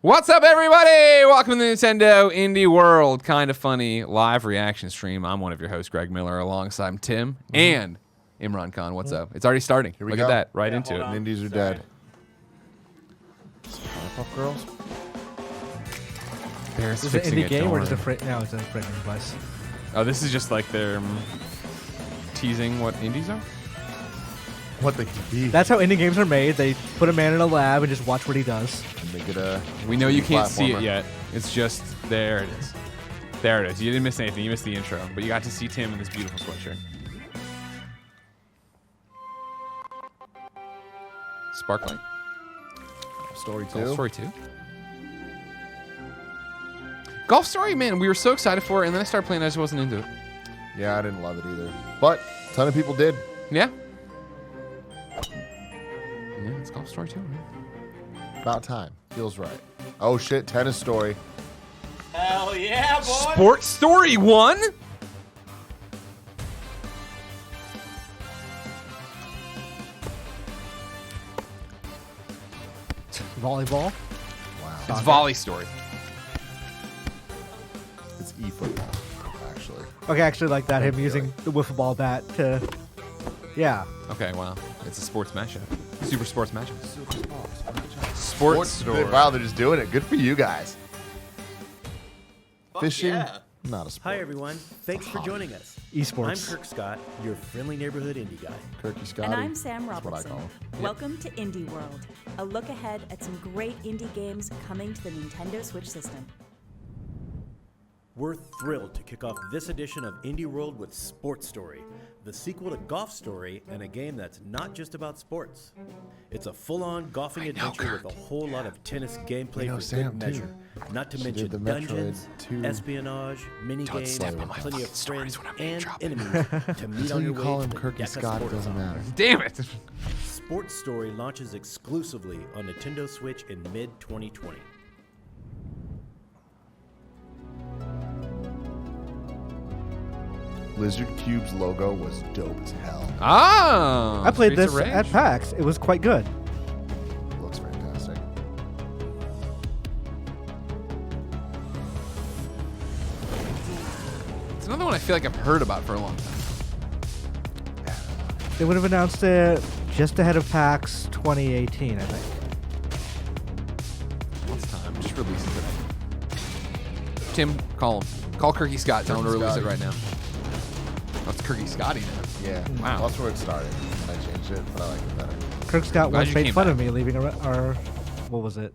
What's up, everybody? Welcome to the Nintendo Indie World Kind of Funny live reaction stream. I'm one of your hosts, Greg Miller, alongside Tim and Imran Khan. What's up? It's already starting. Here we Look go. at that. Right into it. Indies are dead. Powerpuff Girls? Bear's Is it an fixing indie a game door. or just a no, it's a framing device. Oh, this is just like they're teasing what indies are? What they can be. That's how indie games are made. They put a man in a lab and just watch what he does. And make it a We know you can't see it platformer. yet. It's just, there it is. There it is. You didn't miss anything. You missed the intro. But you got to see Tim in this beautiful sweatshirt. Sparklight. Story Golf 2. Story 2. Golf Story, man, we were so excited for it, and then I started playing, I just wasn't into it. Yeah, I didn't love it either. But a ton of people did. Yeah? Yeah, it's Golf Story 2, man. About time. Feels right. Oh shit, Tennis Story. Hell yeah, boy! Sports Story 1? Volleyball. Wow. It's Volley Story. It's eFootball, actually. Okay, I actually like that. Him using the wiffle ball bat to, yeah. Okay, wow. It's a sports mashup. Super sports mashup. Sports Story. Wow, they're just doing it. Good for you guys. Fishing, yeah. not a sport. Hi, everyone. Thanks for joining us. Esports. I'm Kirk Scott, your friendly neighborhood indie guy. Kirky Scotty. And I'm Sam That's what I Robertson. call him. Welcome to Indie World, a look ahead at some great indie games coming to the Nintendo Switch system. We're thrilled to kick off this edition of Indie World with Sports Story, the sequel to Golf Story and a game that's not just about sports. It's a full-on golfing adventure with a whole lot of tennis gameplay know for Sam, good measure. too. Not to She mention did the Metroid dungeons, 2. espionage, minigames, step on and my plenty of fucking stories friends when I'm and dropping. enemies to meet Until on you your call way him to the Kirky Gettys Scott, it doesn't Sportathon. matter. Damn it. Sports Story launches exclusively on Nintendo Switch in mid-2020. Blizzard Cube's logo was dope as hell. Ah! I played Streets this of Rage. at PAX. It was quite good. Looks fantastic. It's another one I feel like I've heard about for a long time. They would have announced it just ahead of PAX 2018, I think. What's time? Just release it today. Tim, call him. Call Kirky Scott. Tell him to Kirky release it Scotty. right now. Oh, it's Kirky Scotty now. Yeah. Wow. That's where it started. I changed it, but I like it better. Kirk Scott Glad once you made came fun back. of me leaving our, what was it?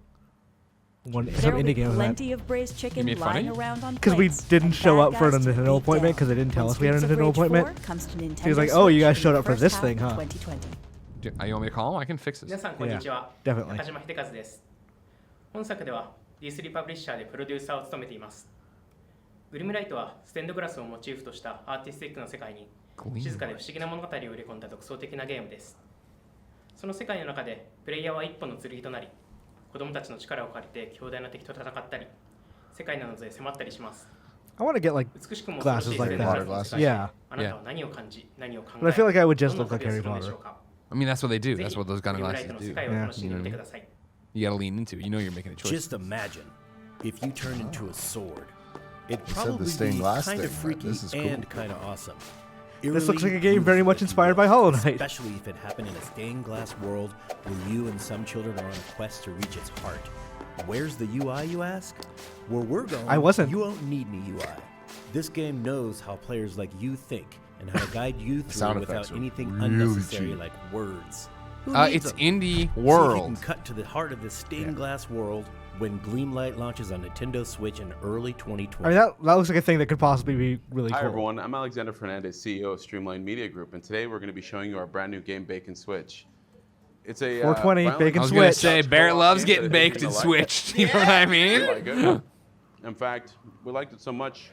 Some There will indie be game event. plenty of braised chicken made fun of lying you? around on Because we plates, didn't and show bad up for a guys to Nintendo beat appointment down. because they didn't tell When us we had a Streets of Nintendo Rage 4 appointment. comes to Nintendo He was like, "Oh, you guys Switch showed in up for the this first thing, half huh?" of 2020. You want me to call him? I can fix this. 皆さんこんにちは。 definitely. 中島秀和です。本作では D3 パブリッシャーでプロデューサーを務めています。グリムライトはステンドグラスをモチーフとしたアーティスティックな世界に静かで不思議な物語を入れ込んだ独創的なゲームです。その世界の中でプレイヤーは一本の剣となり、子供たちの力を借りて強大な敵と戦ったり、世界などで迫ったりします。 I want to get like 美しくも glasses 恐ろしい like ステンドグラス that. の世界 Yeah. あなたは何を感じ、何を考え、 But I feel like I would just どんな look like 旅を Harry するのでし Potter. ょうか。 I mean, that's what they do. ぜ That's ひ what those グ kind リ of ムライ glasses トの世 do. 界を Yeah. 楽しんでみてください。 You gotta lean into it. You know you're making a choice. Just imagine if you turned into a sword. It'd said the probably stained be glass kind of thing, but freaky this is cool. and kind of awesome. This looks like a Eerily game very beautiful, much if you inspired will, by Hollow Knight. Especially if it happened in a stained glass world where you and some children are on a quest to reach its heart. Where's the UI, you ask? Where we're going, I wasn't. You won't need any UI. This game knows how players like you think and how to guide you through sound without effects are anything really unnecessary cheap. like words. Who needs It's them? Indie See if you World. can cut to the heart of this stained glass world when Gleamlight launches on Nintendo Switch in early 2020. I mean, that looks like a thing that could possibly be really Hi cool. everyone, I'm Alexander Fernandez, CEO of Streamline Media Group, and today we're going to be showing you our brand new game, Bake and Switch. It's a 420, violent- Bake and I was gonna Switch. say Barrett loves game getting that I think baked you're and gonna like it. switched. You know what I You mean? like it? In fact, we liked it so much,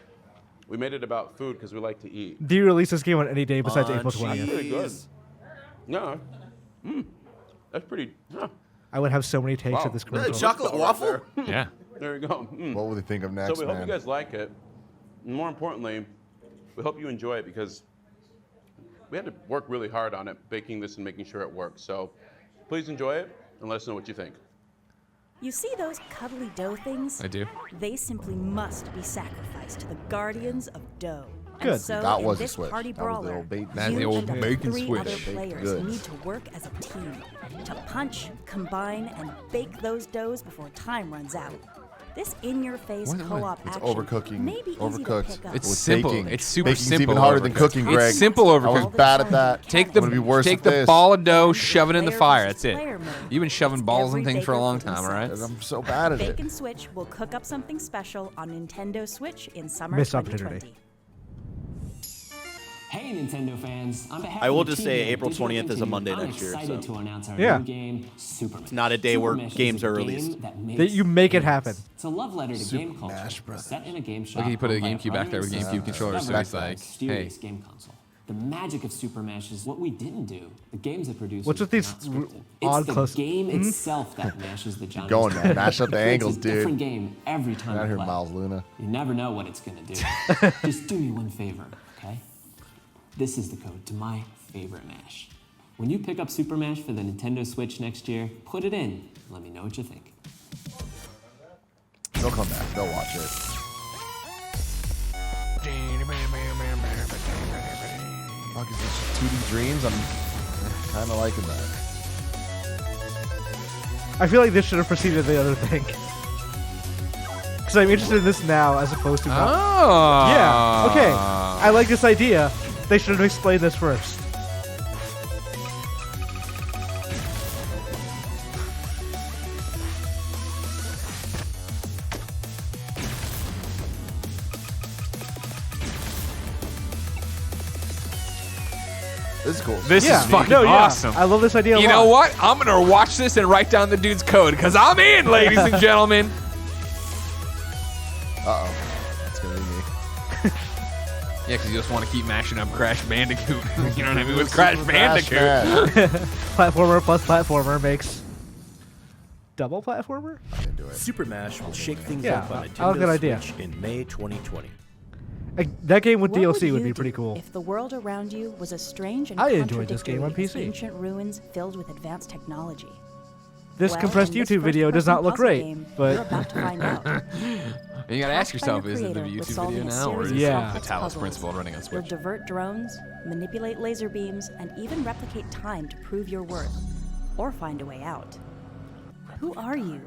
we made it about food because we like to eat. Do you release this game on any day besides April 20th? Pretty good. No, that's pretty. Huh. I would have so many takes Wow. of this Really? commercial. Chocolate waffle? Yeah. There you go. What will they think of So next, we hope you man? guys like it. And more importantly, we hope you enjoy it because we had to work really hard on it, baking this and making sure it works. So please enjoy it and let us know what you think. You see those cuddly dough things? I do. They simply must be sacrificed to the guardians of dough. Good. And so That in was a this switch. party That was the brawler, old bait. That's you the old and up to bacon 3 switch. other Baked players goods. need to work as a team to punch, combine, and bake those doughs before time runs out. This in-your-face What? co-op It's action overcooking. may be easy to Overcooked. pick up. It's With simple. baking. It's super Baking's simple. even harder than overcooked. cooking, Greg. It's simple I was overcooked. bad at that. Take I'm gonna be worse take at the this. ball of dough, shove it in the Player fire. versus That's it. player mode. You've been shoving It's balls and every things for a baker long for time, all right? themselves. I'm so bad at Bake it. and Switch will cook up something special on Nintendo Switch in summer Missed 2020. opportunity. Hey, Nintendo fans! On behalf I will of the just team say here at April Digital 20th is a Continue, Monday I'm next year, excited so- to announce our Yeah. new game, Super Mesh. not a day where Super Mesh games is a are game released. that makes That you make it games. happen. It's a love letter to Super game culture. Smash Brothers. Set in a game shop. Look, he put a owned by GameCube back there with brother and GameCube sister controllers, so discovered he's by a like, mysterious hey. game console. The magic of Super Mesh is what we didn't do. The games it produced. What's with these odd It's the close- game itself that mashes the genres. going, man. Mash up the It creates angles, a dude. different game every time Out you here, play. Miles Luna. You never know what it's gonna do. Just do me one favor, okay? This is the code to my favorite Mash. When you pick up Super Mash for the Nintendo Switch next year, put it in. Let me know what you think. They'll come back. They'll watch it. Fuck, is this just 2D Dreams? I'm kind of liking that. I feel like this should have preceded the other thing. Because I'm interested in this now as opposed to. Oh. Yeah, okay. I like this idea. They should have explained this first. This is cool. This Yeah. is fucking No, yeah. awesome. I love this idea a You lot. know what? I'm gonna watch this and write down the dude's code because I'm in, ladies and gentlemen. Uh-oh. That's going to be me. Yeah, because you just want to keep mashing up Crash Bandicoot. You know what I mean? With Crash Super Smash Bandicoot. Man. Platformer plus platformer makes double platformer? I'm into it. Super Mash will shake things Yeah, up on I like Nintendo that idea. Switch in May 2020. That game with What DLC would you be pretty do cool. If the world around you was a strange and I enjoyed this game on contradictory PC. ancient ruins filled with advanced technology. This Well, compressed in this YouTube video does first-person not look puzzle great, game, you're but about to find out. And you gotta ask Tasked by yourself, your is it the creator with YouTube solving video a now, or series is of it Yeah. the complex Talos puzzles. principle running on You'll Switch? divert drones, manipulate laser beams, and even replicate time to prove your worth, or find a way out. Who are you?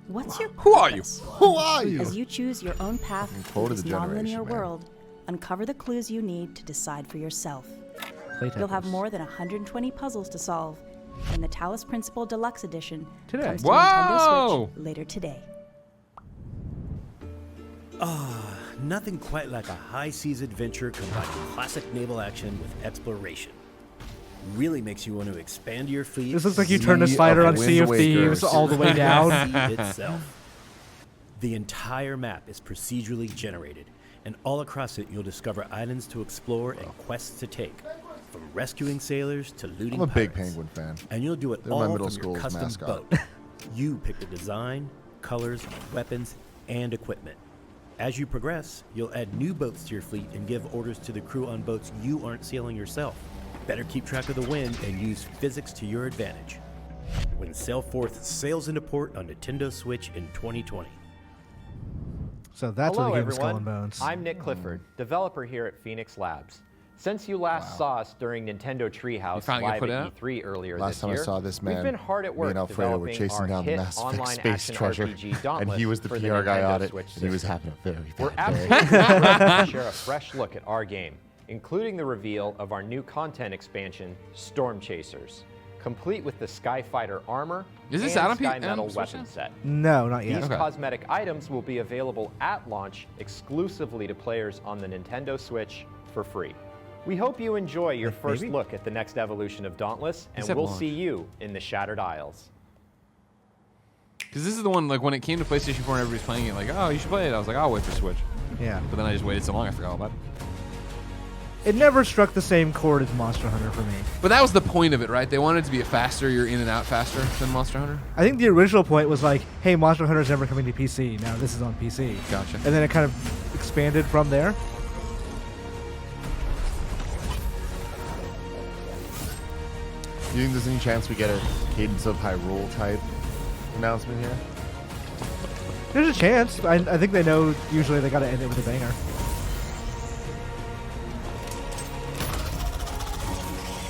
What's your Who are you? purpose? Who are you? As you choose your own path And through quoted this the generation, nonlinear man. world, uncover the clues you need to decide for yourself. Play You'll have Tetris. more than 120 puzzles to solve, and the Talos Principle Deluxe Edition Today. comes to Whoa! Nintendo Switch later today. Nothing quite like a high-seas adventure combining classic naval action with exploration. Really makes you want to expand your fleet. This looks like you turned a slider on Wind Sea of Waker. Thieves all the way down. itself. The entire map is procedurally generated, and all across it you'll discover islands to explore and quests to take, from rescuing sailors to looting I'm a big pirates. Penguin fan. And you'll do it They're my all middle from your school's custom mascot. boat. You pick the design, colors, weapons, and equipment. As you progress, you'll add new boats to your fleet and give orders to the crew on boats you aren't sailing yourself. Better keep track of the wind and use physics to your advantage. When Sailforth sails into port on Nintendo Switch in 2020. So that's Hello, what the game is Skull everyone. and Bones. I'm Nick Clifford, developer here at Phoenix Labs. Since you last saw us during Nintendo Treehouse finally gonna live put at it out? E3 earlier Last this time I year, saw this we've man, been hard at me work and Alfredo were developing chasing our down the hit Mass Effect online space action treasure, RPG Dauntless and he was the for the PR guy Nintendo on it, Switch and he was system. having a very We're bad day. absolutely thrilled to share a fresh look at our game, including the reveal of our new content expansion, Storm Chasers, complete with the Skyfighter armor Is this and out on Sky on Metal Switch weapon now? set. No, not yet. These Okay. cosmetic items will be available at launch exclusively to players on the Nintendo Switch for free. We hope you enjoy your first maybe? look at the next evolution of Dauntless, and said we'll launch. see you in the Shattered Isles. Because this is the one, like, when it came to PlayStation 4 and everybody's playing it, like, oh, you should play it. I was like, I'll wait for Switch. Yeah. But then I just waited so long, I forgot all about it. It never struck the same chord as Monster Hunter for me. But that was the point of it, right? They wanted it to be a faster, you're in and out faster than Monster Hunter. I think the original point was like, hey, Monster Hunter's never coming to PC. Now this is on PC. Gotcha. And then it kind of expanded from there. Do you think there's any chance we get a Cadence of Hyrule type announcement here? There's a chance. I think they know usually they got to end it with a banger.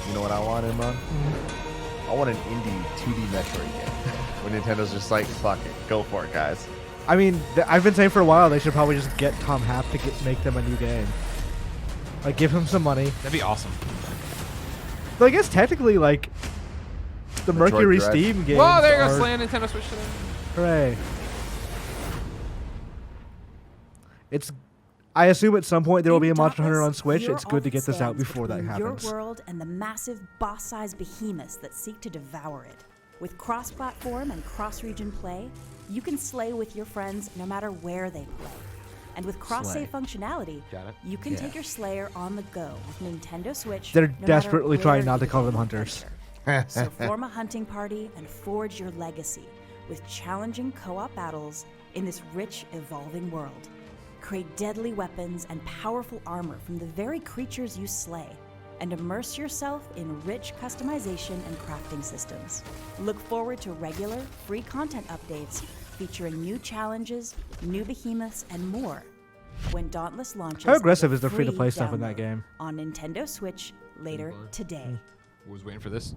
You know what I want, Imran? I want an indie 2D Metroid game. When Nintendo's just like, fuck it, go for it, guys. I mean, I've been saying for a while they should probably just get Tom Happ to make them a new game. Like, give him some money. That'd be awesome. But I guess technically, like, the Metroid Mercury Dread. Steam games. Whoa, there you go, are- slaying Nintendo Switch today. Hooray! I assume at some point there will be a Monster Hunter on Switch. It's good to get this out before that happens. Your world and the massive boss-sized behemoths that seek to devour it. With cross-platform and cross-region play, you can slay with your friends no matter where they play. And with cross-save functionality, you can take your Slayer on the go with Nintendo Switch. They're no matter desperately where trying not to you call them adventure. hunters. So form a hunting party and forge your legacy with challenging co-op battles in this rich, evolving world. Create deadly weapons and powerful armor from the very creatures you slay, and immerse yourself in rich customization and crafting systems. Look forward to regular, free content updates featuring new challenges, new behemoths, and more when Dauntless launches. How aggressive as a is the free-to-play free stuff in that download game? on Nintendo Switch later today. Was waiting for this.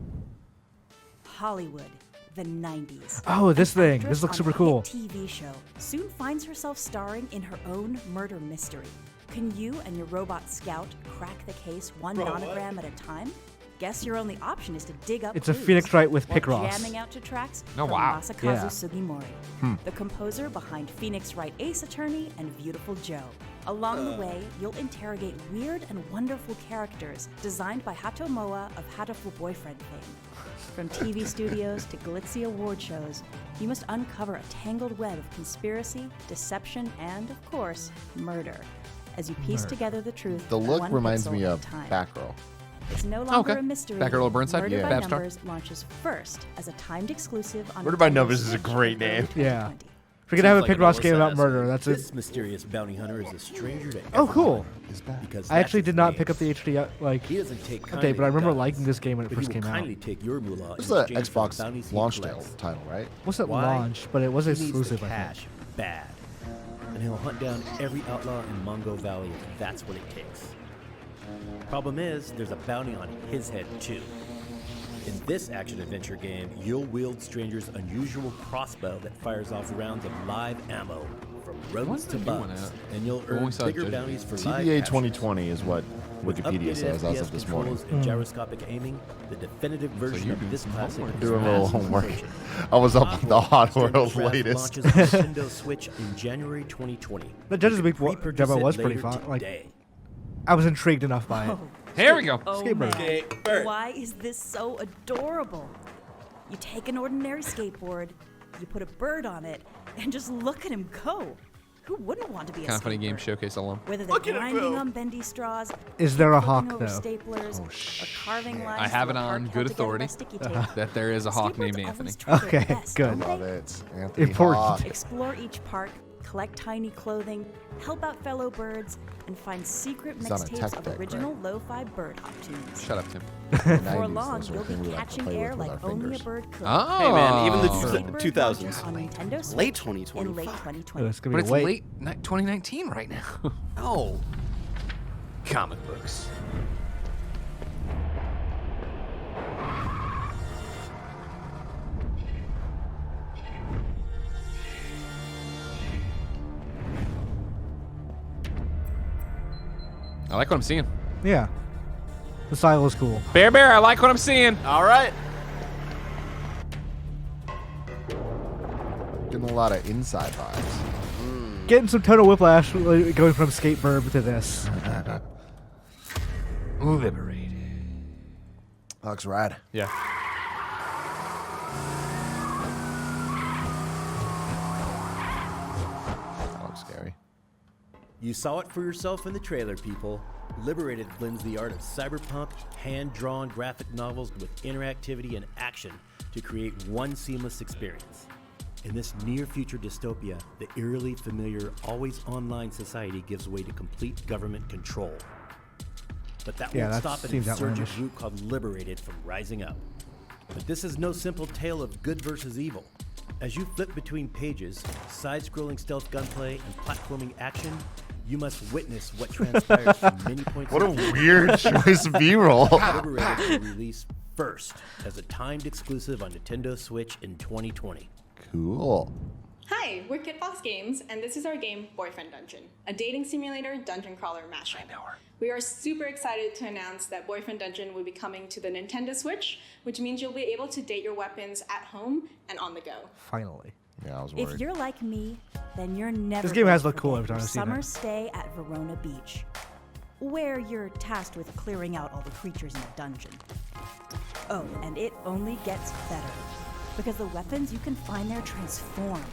Hollywood, the 90s. Oh, this An thing. actress This looks on super a hit cool. TV show soon finds herself starring in her own murder mystery. Can you and your robot scout crack the case one monogram at a time? Guess your only option is to dig up It's a clues Phoenix Wright with while Picross. jamming out to tracks Oh, from wow. Masakazu Yeah. Sugimori, the composer behind Phoenix Wright Ace Attorney and Beautiful Joe. Along the way, you'll interrogate weird and wonderful characters designed by Hatomoa of Hatoful Boyfriend fame. From TV studios to glitzy award shows, you must uncover a tangled web of conspiracy, deception, and, of course, murder as you piece together the truth. The look one reminds pixel me at a of time. Batgirl. It's no longer Okay. a mystery. Back Earl Burnside? Murder Yeah. by Babstar? Numbers launches first as a timed exclusive on Murder by Nintendo Numbers is a Switch great in early name. Yeah. 2020. If we could have a Seems like Picross game Melissa about has murder, that's it. This mysterious bounty hunter is a stranger to Oh, everyone. cool. Because I actually that's did his not name. pick up the HD like He doesn't take update, but I kindly remember to liking guns, this game when it but first he will came out. kindly take your moolah This is in the exchange for Xbox bounties he launch collects. title, right? wasn't Why? launched, but it was He needs the exclusive. I think. cash bad, and he'll hunt down every outlaw in Mongo Valley if that's what it takes. Problem is, there's a bounty on his head too. In this action-adventure game, you'll wield Stranger's unusual crossbow that fires off rounds of live ammo from rodents to did they do one bugs, at? and you'll When we earn saw bigger Judge- bounties for live TBA captures. 2020 is what With Wikipedia updated says as FPS of this morning. controls and gyroscopic aiming, the definitive version you're of doing this some classic homework. is Doing a little fast homework. approaching. I was up on the Hot Stranger's World Wrath latest. launches on Nintendo Switch in January 2020. The Judges Week Pre-purchase demo it was pretty later fun. Like, today. I was intrigued enough by it. Here we go. Oh Skateboard. man, why is this so adorable? You take an ordinary skateboard, you put a bird on it, and just look at him go. Who wouldn't want to be a Kind of funny game skateboard? showcase alum. Whether they're grinding on bendy straws, Is there a flipping hawk over though? staplers, or carving lines I have through it a on park good held together by authority sticky tape. that there is a hawk Skateboards named always Anthony. try their Okay, best, good. don't they? Love it. Anthony Important. Hawk. Explore each park, collect tiny clothing, help out fellow birds, and find secret It's on a mixtapes tech of deck, original lo-fi bird hop tunes. Shut up, Tim. Before 90s, long, those were you'll things we be like to catching play air with like our only a fingers. bird could. Oh. Hey man, even the Skatebird 2000s. launches on Nintendo Switch Late in 2020. late Oh, 2020. it's gonna But be it's a wait. late 2019 right now. Oh. Comic books. I like what I'm seeing. Yeah. The style is cool. Bear, I like what I'm seeing. All right. Getting a lot of inside vibes. Getting some Total Whiplash going from Skatebird to this. Liberated. Looks rad. Yeah. That looks scary. You saw it for yourself in the trailer, people. Liberated blends the art of cyberpunk, hand-drawn graphic novels with interactivity and action to create one seamless experience. In this near-future dystopia, the eerily familiar, always-online society gives way to complete government control. But that Yeah, won't that stop an seems insurgent outlandish. group called Liberated from rising up. But this is no simple tale of good versus evil. As you flip between pages, side-scrolling stealth gunplay, and platforming action, you must witness what transpires from many points What a of view. weird choice of B-roll. Liberated will release first as a timed exclusive on Nintendo Switch in 2020. Cool. Hi, we're Kit Fox Games, and this is our game Boyfriend Dungeon, a dating simulator dungeon crawler mashup. I know her. We are super excited to announce that Boyfriend Dungeon will be coming to the Nintendo Switch, which means you'll be able to date your weapons at home and on the go. Finally. Yeah, I was worried. If you're like me, then you're never This game has going looked cool to every time forget I've seen your summer it. stay at Verona Beach, where you're tasked with clearing out all the creatures in the dungeon. Oh, and it only gets better, because the weapons you can find there transform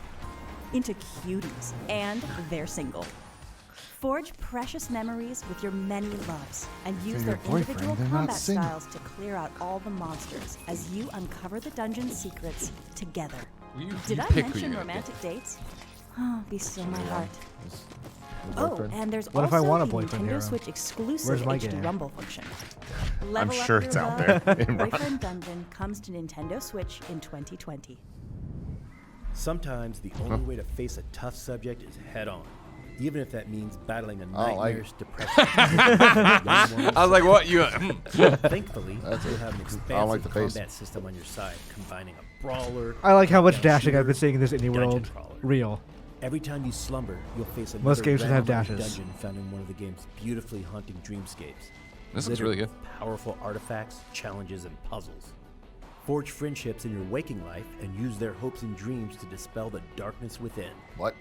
into cuties, and they're single. Forge precious memories with your many loves, and use They're their your boyfriend, individual they're not combat single. styles to clear out all the monsters as you uncover the dungeon secrets together. Did I pick who mention you're gonna romantic dates? Oh, be still my heart. Your Oh, boyfriend? and there's What if also I want a the boyfriend Nintendo hero? Switch exclusive Where's my HD game? Rumble function. Level up sure your it's out love there, with Imran. Boyfriend Dungeon comes to Nintendo Switch in 2020. Sometimes the only way to face a tough subject is head-on, even if that means battling a Oh, like- nightmarish depression. I was like, what? You? Thankfully, That's you'll it. have an I don't expansive like the face. combat system on your side, combining a brawler. I like how much top-down dashing I've been shooter, seeing in this indie dungeon world. crawler. Real. Every time you slumber, you'll face another Most games should have randomized dashes. dungeon found in one of the game's beautifully haunting dreamscapes. This looks littered really good. with Powerful artifacts, challenges, and puzzles. Forge friendships in your waking life and use their hopes and dreams to dispel the darkness within. What?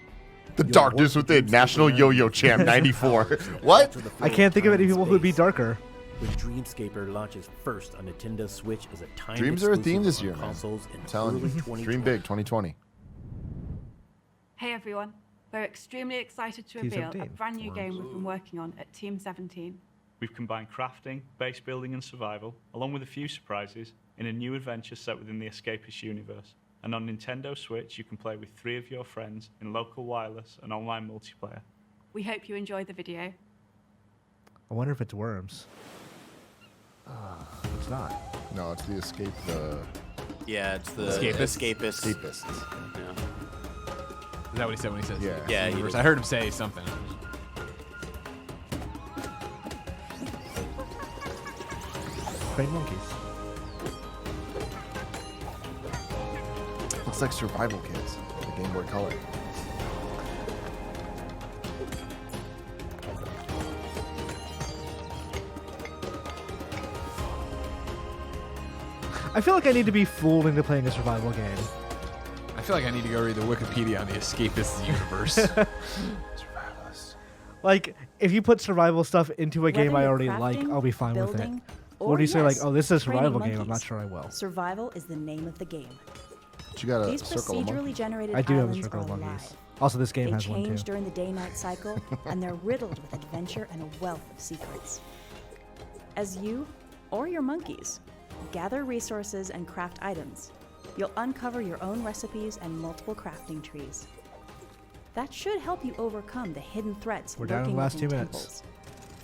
The You'll Darkness work with Within, Dreamscape National around Yo-Yo you Champ with 94. powers and What? capture the I flow can't think of time any and people who'd be space. darker. When Dreamscaper launches first on Nintendo Switch as a timed Dreams are a theme exclusive this on year, man. consoles in I'm telling early you. 2020. Dream big, 2020. Hey everyone, we're extremely excited to Team reveal a 17. brand new game we've been working on at Team 17. We've combined crafting, base building and survival, along with a few surprises, in a new adventure set within the Escapist universe. And on Nintendo Switch, you can play with 3 of your friends in local wireless and online multiplayer. We hope you enjoy the video. I wonder if it's worms. It's not. No, it's the escape. Yeah, it's the Escapist? Escapist. Yeah. Is that what he said when he says? Yeah. Yeah, he universe? did. I heard him say something. Train monkeys. Looks like Survival Kids, the Game Boy Color. I feel like I need to be fooled into playing a survival game. I feel like I need to go read the Wikipedia on the Escapist universe. Survivalist. Like, if you put survival stuff into a game Whether I you're already like, crafting, I'll be fine with it. building, What or do you say, like, yes, oh, this is a training survival game? I'm monkeys. not sure I will. Survival is the name of the game. But you got a These circle of procedurally monkeys. generated I do have a islands circle are of alive. monkeys. Also, this game They has one change too. during the day-night cycle, and they're riddled with adventure and a wealth of secrets. As you, or your monkeys, gather resources and craft items, you'll uncover your own recipes and multiple crafting trees. That should help you overcome the hidden threats We're down in lurking the last within 2 minutes. temples,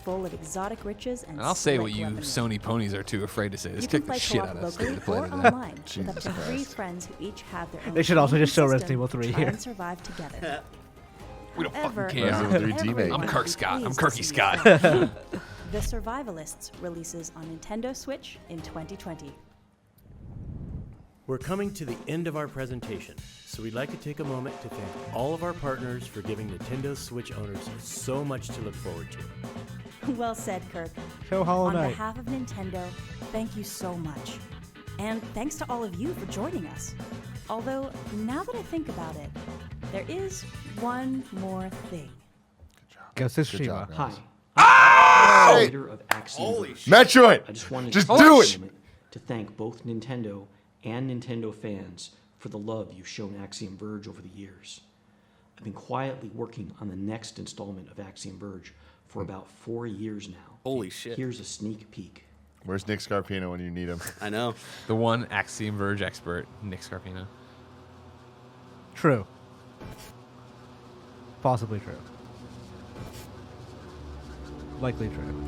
full of exotic riches and And I'll say what slick you weaponry. Sony ponies are too afraid to say. This You can kicked the play shit co-op out of us locally to play or today. online with up to Jesus 3 Christ. friends who each have their own They should also gaming just show system Resident Evil 3 to try here. and survive together. We don't Ever, fucking care. Resident Evil 3 everyone teammate. I'm Kirk would be Scott. I'm pleased to Kirky see you Scott. thrive. The Survivalists releases on Nintendo Switch in 2020. We're coming to the end of our presentation, so we'd like to take a moment to thank all of our partners for giving Nintendo Switch owners so much to look forward to. Well said, Kirk. Show Hollow On Knight. behalf of Nintendo, thank you so much. And thanks to all of you for joining us. Although, now that I think about it, there is one more thing. Ghost of Good job, Tsushima. guys. Hi. Hey! Creator of Axiom Verge. Metroid! I just wanted Just to do take it! a moment to thank both Nintendo and Nintendo fans for the love you've shown Axiom Verge over the years. I've been quietly working on the next installment of Axiom Verge for about 4 years now. Holy shit. Here's a sneak peek. Where's Nick Scarpino when you need him? I know. The one Axiom Verge expert, Nick Scarpino. True. Possibly true. Likely true.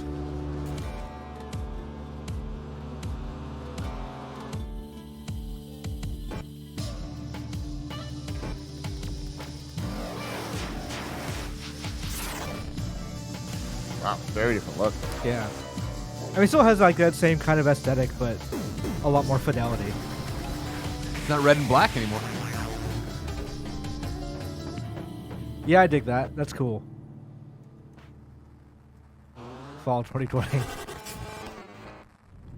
Wow, very different look. Yeah. I mean, it still has like that same kind of aesthetic, but a lot more fidelity. It's not red and black anymore. Yeah, I dig that. That's cool. Fall 2020.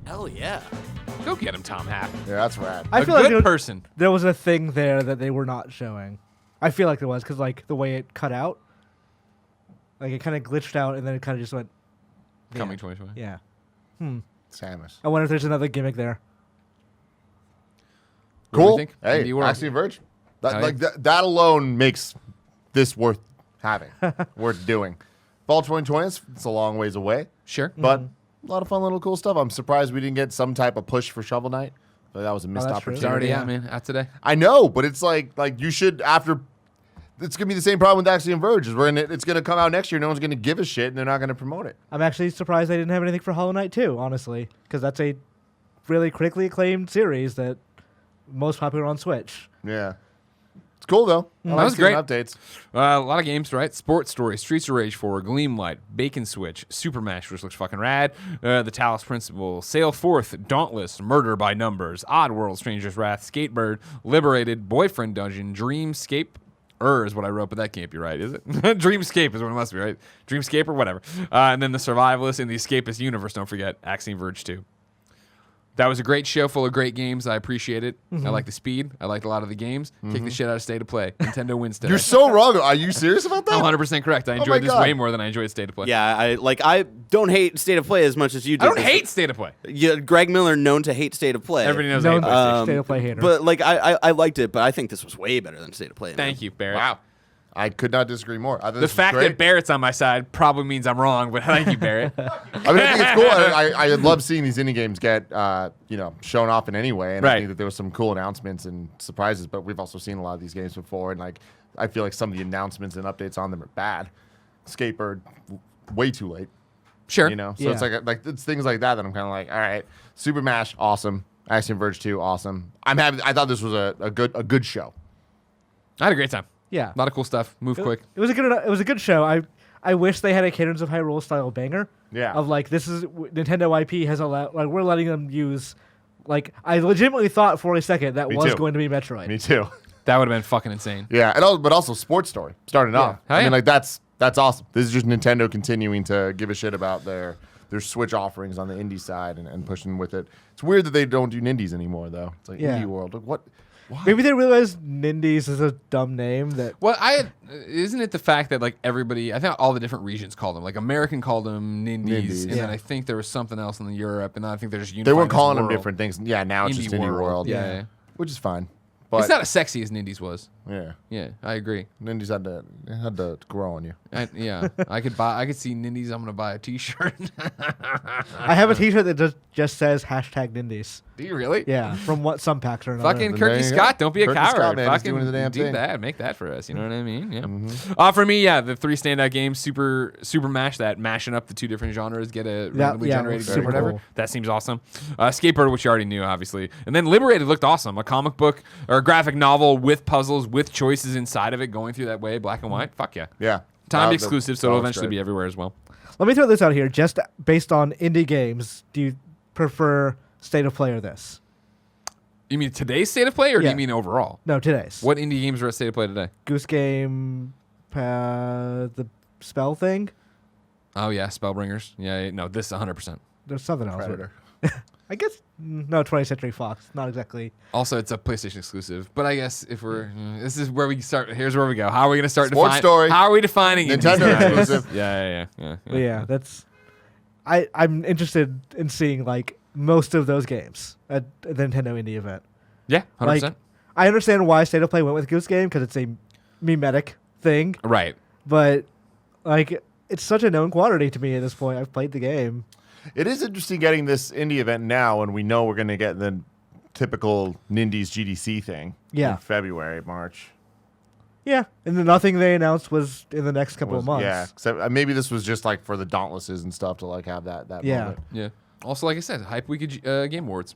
Hell yeah. Go get him, Tom Happ. Yeah, that's rad. I A feel like good person. There was a thing there that they were not showing. I feel like there was because like the way it cut out, like it kind of glitched out and then it kind of just went. Coming 2020. Yeah. Samus. I wonder if there's another gimmick there. What do you Cool. think? Hey, Indie World. Axiom Verge. That, Oh, like yeah. that alone makes this worth having, worth doing. Fall 2020, it's a long ways away. Sure. But a lot of fun little cool stuff. I'm surprised we didn't get some type of push for Shovel Knight. But that was a missed that's true. It's opportunity. already out, man. Out today. I know, but it's like you should after. It's gonna be the same problem with Axiom Verge. Is it's gonna come out next year. No one's gonna give a shit, and they're not gonna promote it. I'm actually surprised they didn't have anything for Hollow Knight 2, honestly, because that's a really critically acclaimed series that most popular on Switch. Yeah, it's cool though. I That like was seeing great. updates. A lot of games, right? Sports Story, Streets of Rage 4, Gleamlight, Bacon Switch, Super Mash, which looks fucking rad, The Talos Principle, Sail Forth, Dauntless, Murder by Numbers, Oddworld, Stranger's Wrath, Skatebird, Liberated, Boyfriend Dungeon, Dreamscape. Is what I wrote, but that can't be right, is it? Dreamscape is what it must be, right? Dreamscape or whatever. And then The Survivalist and The Escapist Universe, don't forget, Axiom Verge 2. That was a great show full of great games. I appreciate it. I like the speed. I liked a lot of the games. Kick the shit out of State of Play. Nintendo wins today. You're so wrong. Are you serious about that? I'm 100% correct. I my enjoyed this God. way more than I enjoyed State of Play. Yeah, I don't hate State of Play as much as you do. I don't hate State of Play. Yeah, Greg Miller known to hate State of Play. Everybody knows No, I hate PlayStation. State of Play hater. But like I liked it, but I think this was way better than State of Play. Thank you, Barrett. Wow. I could not disagree more. I thought The this was fact great. that Barrett's on my side probably means I'm wrong, but thank you, Barrett. I mean, I think it's cool. I love seeing these indie games get shown off in any way, and I Right. think that there was some cool announcements and surprises. But we've also seen a lot of these games before, and like I feel like some of the announcements and updates on them are bad. Skatebird, way too late. Sure. You know, so it's like it's things like that I'm kind of like, all right, Super Mash, awesome. Axiom Verge 2, awesome. I'm happy. I thought this was a good show. I had a great time. Yeah. A lot of cool stuff. Move quick. It was a good show. I wish they had a Cadence of Hyrule style banger. Yeah. Of like this is Nintendo IP has allowed like we're letting them use like I legitimately thought for a second that Me was too. going to be Metroid. Me too. That would have been fucking insane. Yeah, but also Sports Story started off. Oh, I yeah. mean, like that's awesome. This is just Nintendo continuing to give a shit about their Switch offerings on the indie side and pushing with it. It's weird that they don't do Nindies anymore, though. It's like Yeah. Indie World. Like, what? Why? Maybe they realized Nindies is a dumb name that Well, isn't it the fact that like everybody, I think all the different regions called them, like American called them Nindies, Nindies. and Yeah. then I think there was something else in Europe, and then I think they're just They unified weren't as calling them world. different things. Yeah, now it's just Indie World. Yeah. Which is fine. But It's not as sexy as Nindies was. Yeah. Yeah, I agree. Nindies had to grow on you. I could see Nindies. I'm gonna buy a T-shirt. I have a T-shirt that just says #Nindies. Do you really? Yeah, from some packs or another. Fucking Then there Kirky you go. Scott, don't be a Kirky coward. Scott, man, he's Fucking doing the damn do thing. that. Make that for us. You know what I mean? Yeah. For me, the three standout games: Super Mash, that mashing up the two different genres, get a randomly generated game super or whatever. cool. That seems awesome. Skateboard, which you already knew, obviously, and then Liberated looked awesome. A comic book or a graphic novel with puzzles, with choices inside of it, going through that way, black and white. Fuck yeah. Yeah. Time That- exclusive, so that it'll was eventually great. be everywhere as well. Let me throw this out here, just based on indie games. Do you prefer State of Play or this? You mean today's State of Play, or do Yeah. you mean overall? No, today's. What indie games are at State of Play today? Goose Game, the spell thing. Oh yeah, Spellbringers. Yeah, no, this 100%. There's something else. Predator. I guess no. 20th Century Fox. Not exactly. Also, it's a PlayStation exclusive. But I guess if we're this is where we start. Here's where we go. How are we going to start Sports defining? Story. How are we defining Nintendo indies? exclusive. Yeah. But yeah, that's. I'm interested in seeing like most of those games at the Nintendo Indie event. Yeah, 100%. Like, I understand why State of Play went with Goose Game because it's a mimetic thing. Right. But like, it's such a known quantity to me at this point. I've played the game. It is interesting getting this indie event now, and we know we're going to get the typical Nindies GDC thing. Yeah. In February, March. Yeah, and the nothing they announced was in the next couple of months. Yeah, except maybe this was just like for the Dauntlesses and stuff to like have that Yeah. moment. Yeah. Also, like I said, Hype Week Game Awards.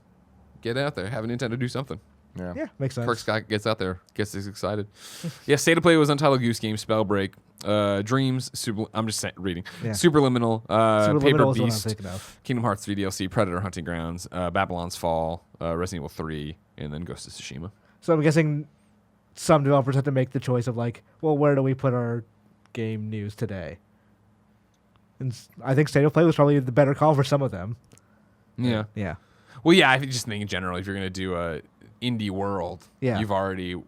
Get out there. Have Nintendo do something. Yeah. Yeah, makes sense. Kirk Scott gets out there, gets us excited. Yeah, State of Play was Untitled Goose Game, Spellbreak, Dreams, I'm just reading. Yeah. Superliminal, Superliminal Paper is what I'm Beast, thinking of. Kingdom Hearts 3 DLC, Predator Hunting Grounds, Babylon's Fall, Resident Evil 3, and then Ghost of Tsushima. So I'm guessing some developers have to make the choice of like, well, where do we put our game news today? And I think State of Play was probably the better call for some of them. Yeah. Yeah. Well, yeah, I just think in general, if you're going to do a indie world, Yeah. you've already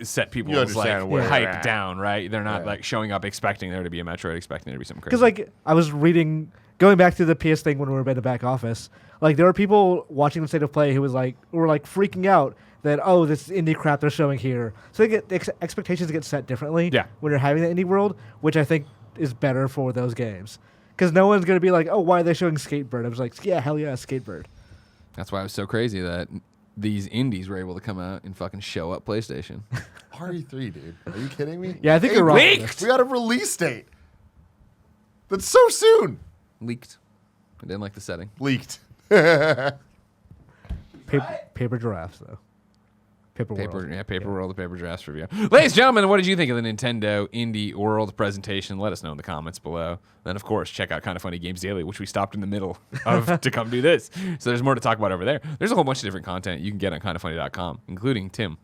set people's You like understand where they're hype at. down, right? They're not Yeah. like showing up expecting there to be a Metroid, expecting there to be something crazy. Because like I was reading, going back to the PS thing when we were in the back office, like there were people watching the State of Play who were like freaking out that this indie crap they're showing here. So they get expectations get set differently. Yeah. When you're having the indie world, which I think is better for those games, because no one's gonna be like, oh, why are they showing Skatebird? I was like, yeah, hell yeah, Skatebird. That's why it was so crazy that these indies were able to come out and fucking show up PlayStation. RE3, dude. Are you kidding me? Yeah, I think you're wrong. Leaked. We got a release date. That's so soon. Leaked. I didn't like the setting. Leaked. Paper giraffes though. Paper World. Paper World, the Paper Drafts review. Ladies and gentlemen, what did you think of the Nintendo Indie World presentation? Let us know in the comments below. Then, of course, check out Kind of Funny Games Daily, which we stopped in the middle of to come do this. So there's more to talk about over there. There's a whole bunch of different content you can get on kindoffunny.com, including Tim.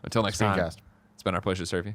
Until next time, Screencast. it's been our pleasure to serve you.